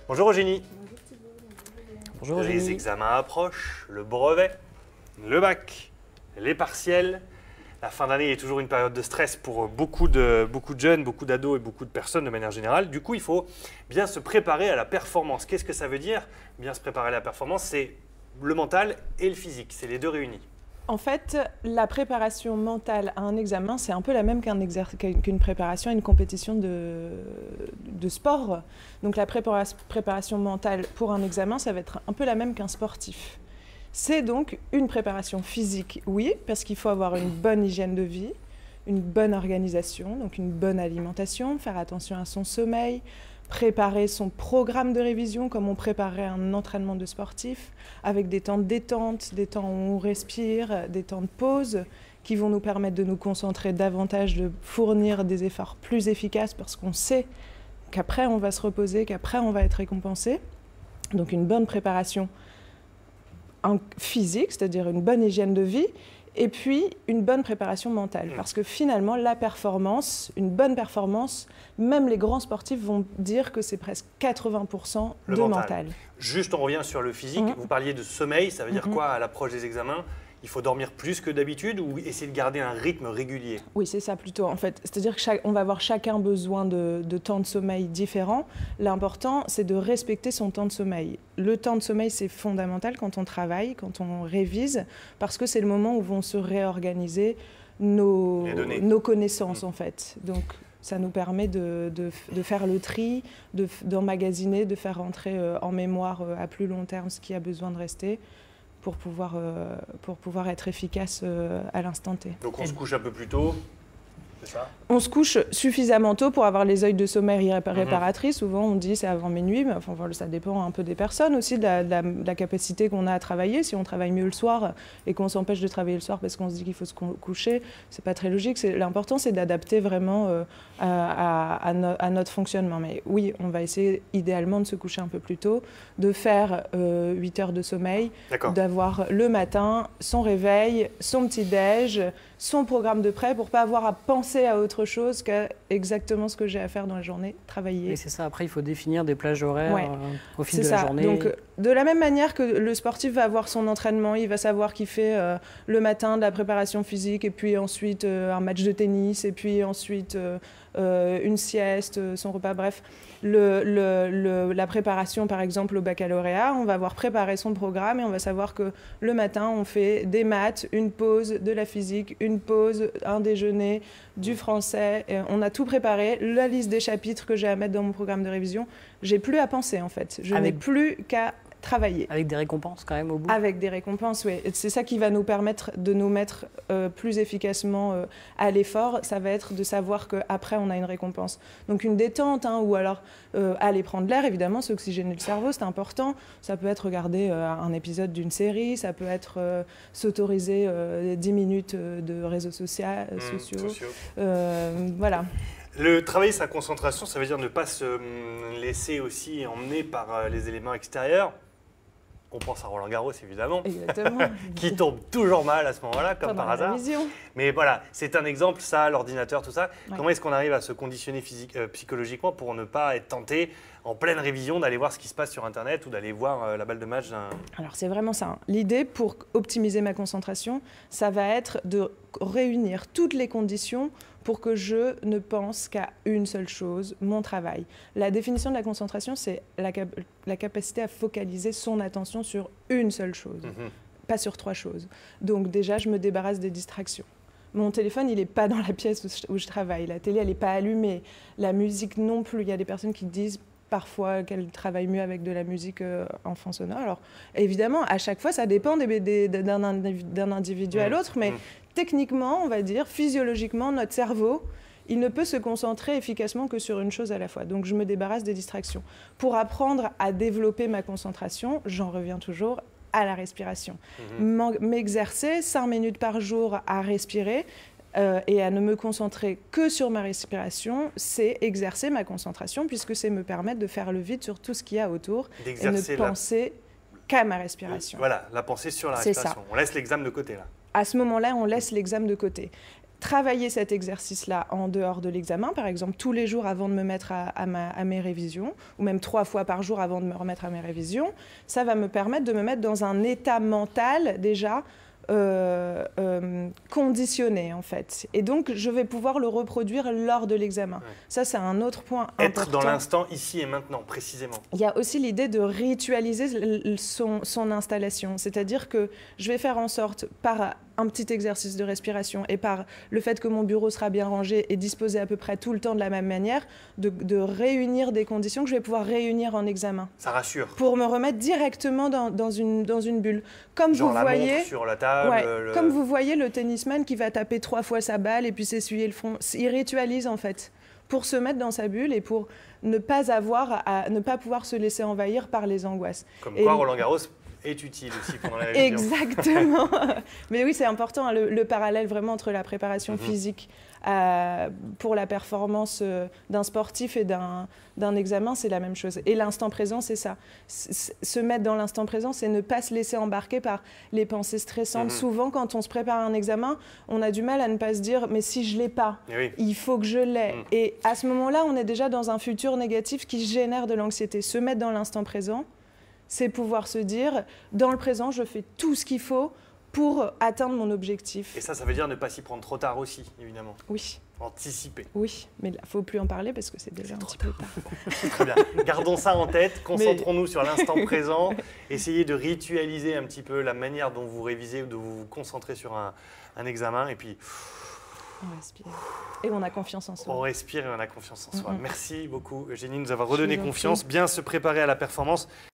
Bonjour Eugénie. Bonjour Les Eugénie. examens approchent, le brevet, le bac, les partiels. La fin d'année est toujours une période de stress pour beaucoup de jeunes, beaucoup d'ados et beaucoup de personnes de manière générale. Du coup, il faut bien se préparer à la performance. Qu'est-ce que ça veut dire? Bien se préparer à la performance, c'est le mental et le physique, c'est les deux réunis. En fait, la préparation mentale à un examen, c'est un peu la même qu'une préparation à une compétition de sport. Donc la préparation mentale pour un examen, ça va être un peu la même qu'un sportif. C'est donc une préparation physique, oui, parce qu'il faut avoir une bonne hygiène de vie, une bonne organisation, donc une bonne alimentation, faire attention à son sommeil, préparer son programme de révision comme on préparerait un entraînement de sportif, avec des temps de détente, des temps où on respire, des temps de pause qui vont nous permettre de nous concentrer davantage, de fournir des efforts plus efficaces parce qu'on sait qu'après on va se reposer, qu'après on va être récompensé. Donc une bonne préparation physique, c'est-à-dire une bonne hygiène de vie, et puis une bonne préparation mentale. Parce que finalement, la performance, une bonne performance, même les grands sportifs vont dire que c'est presque 80% de mental. Juste, on revient sur le physique. Vous parliez de sommeil, ça veut dire quoi à l'approche des examens? Il faut dormir plus que d'habitude ou essayer de garder un rythme régulier? Oui, c'est ça plutôt. En fait, c'est-à-dire qu'on va avoir chacun besoin de temps de sommeil différents. L'important, c'est de respecter son temps de sommeil. Le temps de sommeil, c'est fondamental quand on travaille, quand on révise, parce que c'est le moment où vont se réorganiser nos connaissances, en fait. Donc, ça nous permet de faire le tri, d'emmagasiner, de faire rentrer en mémoire à plus long terme ce qui a besoin de rester, pour pouvoir être efficace à l'instant T. Donc on se couche un peu plus tôt, c'est ça? On se couche suffisamment tôt pour avoir les heures de sommeil réparatrices. Souvent on dit c'est avant minuit, mais enfin, ça dépend un peu des personnes aussi, de la capacité qu'on a à travailler. Si on travaille mieux le soir et qu'on s'empêche de travailler le soir parce qu'on se dit qu'il faut se coucher, c'est pas très logique. L'important c'est d'adapter vraiment à notre fonctionnement. Mais oui, on va essayer idéalement de se coucher un peu plus tôt, de faire 8 heures de sommeil, d'avoir le matin son réveil, son petit-déj, son programme de prêt pour pas avoir à penser à autre chose qu'à exactement ce que j'ai à faire dans la journée, travailler. Et c'est ça, après il faut définir des plages horaires au fil de la journée. Donc de la même manière que le sportif va avoir son entraînement, il va savoir qu'il fait le matin de la préparation physique et puis ensuite un match de tennis et puis ensuite une sieste, son repas, bref. La préparation par exemple au baccalauréat, on va avoir préparé son programme et on va savoir que le matin on fait des maths, une pause, de la physique, une pause, un déjeuner, du français. Et on a tout préparé, la liste des chapitres que j'ai à mettre dans mon programme de révision. J'ai plus à penser en fait, je n'ai plus qu'à travailler. Avec des récompenses quand même au bout? Avec des récompenses, oui. C'est ça qui va nous permettre de nous mettre plus efficacement à l'effort. Ça va être de savoir qu'après, on a une récompense. Donc une détente, ou alors aller prendre l'air, évidemment, s'oxygéner le cerveau, c'est important. Ça peut être regarder un épisode d'une série, ça peut être s'autoriser 10 minutes de réseaux sociaux. Voilà. Le travailler sa concentration, ça veut dire ne pas se laisser aussi emmener par les éléments extérieurs. On pense à Roland Garros, évidemment, qui tombe toujours mal à ce moment-là, comme par hasard. Mais voilà, c'est un exemple, ça, l'ordinateur, tout ça. Ouais. Comment est-ce qu'on arrive à se conditionner psychologiquement pour ne pas être tenté, en pleine révision, d'aller voir ce qui se passe sur Internet ou d'aller voir la balle de match d'un... Alors, c'est vraiment ça. L'idée, pour optimiser ma concentration, ça va être de réunir toutes les conditions pour que je ne pense qu'à une seule chose, mon travail. La définition de la concentration, c'est la capacité à focaliser son attention sur une seule chose, pas sur 3 choses. Donc déjà, je me débarrasse des distractions. Mon téléphone, il n'est pas dans la pièce où je travaille. La télé, elle n'est pas allumée. La musique non plus. Il y a des personnes qui disent parfois qu'elles travaillent mieux avec de la musique en fond sonore. Alors évidemment, à chaque fois, ça dépend d'un individu à l'autre, mais techniquement, on va dire, physiologiquement, notre cerveau, il ne peut se concentrer efficacement que sur une chose à la fois. Donc je me débarrasse des distractions. Pour apprendre à développer ma concentration, j'en reviens toujours à la respiration. M'exercer 5 minutes par jour à respirer, et à ne me concentrer que sur ma respiration, c'est exercer ma concentration puisque c'est me permettre de faire le vide sur tout ce qu'il y a autour et ne penser qu'à ma respiration. Voilà, la pensée sur la respiration. On laisse l'examen de côté là. À ce moment-là, on laisse l'examen de côté. travailler cet exercice-là en dehors de l'examen, par exemple tous les jours avant de me mettre à mes révisions, ou même 3 fois par jour avant de me remettre à mes révisions, ça va me permettre de me mettre dans un état mental déjà conditionné en fait. Et donc je vais pouvoir le reproduire lors de l'examen. Ouais. Ça c'est un autre point important. Être dans l'instant, ici et maintenant, précisément. Il y a aussi l'idée de ritualiser son installation. C'est-à-dire que je vais faire en sorte, par un petit exercice de respiration et par le fait que mon bureau sera bien rangé et disposé à peu près tout le temps de la même manière, de réunir des conditions que je vais pouvoir réunir en examen. Ça rassure. Pour me remettre directement dans une bulle. Comme genre vous voyez, montre sur la table. Ouais, comme vous voyez le tennisman qui va taper 3 fois sa balle et puis s'essuyer le front. Il ritualise en fait pour se mettre dans sa bulle et pour ne pas pouvoir se laisser envahir par les angoisses. Comme quoi Roland-Garros est utile aussi pendant la révision. Exactement. Mais oui, c'est important, hein, le parallèle vraiment entre la préparation physique pour la performance d'un sportif et d'un examen, c'est la même chose. Et l'instant présent, c'est ça. Se mettre dans l'instant présent, c'est ne pas se laisser embarquer par les pensées stressantes. Souvent, quand on se prépare à un examen, on a du mal à ne pas se dire « mais si je ne l'ai pas, il faut que je l'ai ». Et à ce moment-là, on est déjà dans un futur négatif qui génère de l'anxiété. Se mettre dans l'instant présent, c'est pouvoir se dire, dans le présent, je fais tout ce qu'il faut pour atteindre mon objectif. Et ça veut dire ne pas s'y prendre trop tard aussi, évidemment. Oui. Anticiper. Oui, mais il ne faut plus en parler parce que c'est déjà un petit peu tard. Très bien. Gardons ça en tête, concentrons-nous sur l'instant présent, essayez de ritualiser un petit peu la manière dont vous révisez ou de vous concentrer sur un examen, et puis... On respire. Et on a confiance en soi. On respire et on a confiance en soi. Merci beaucoup, Eugénie, de nous avoir redonné confiance. Bien se préparer à la performance.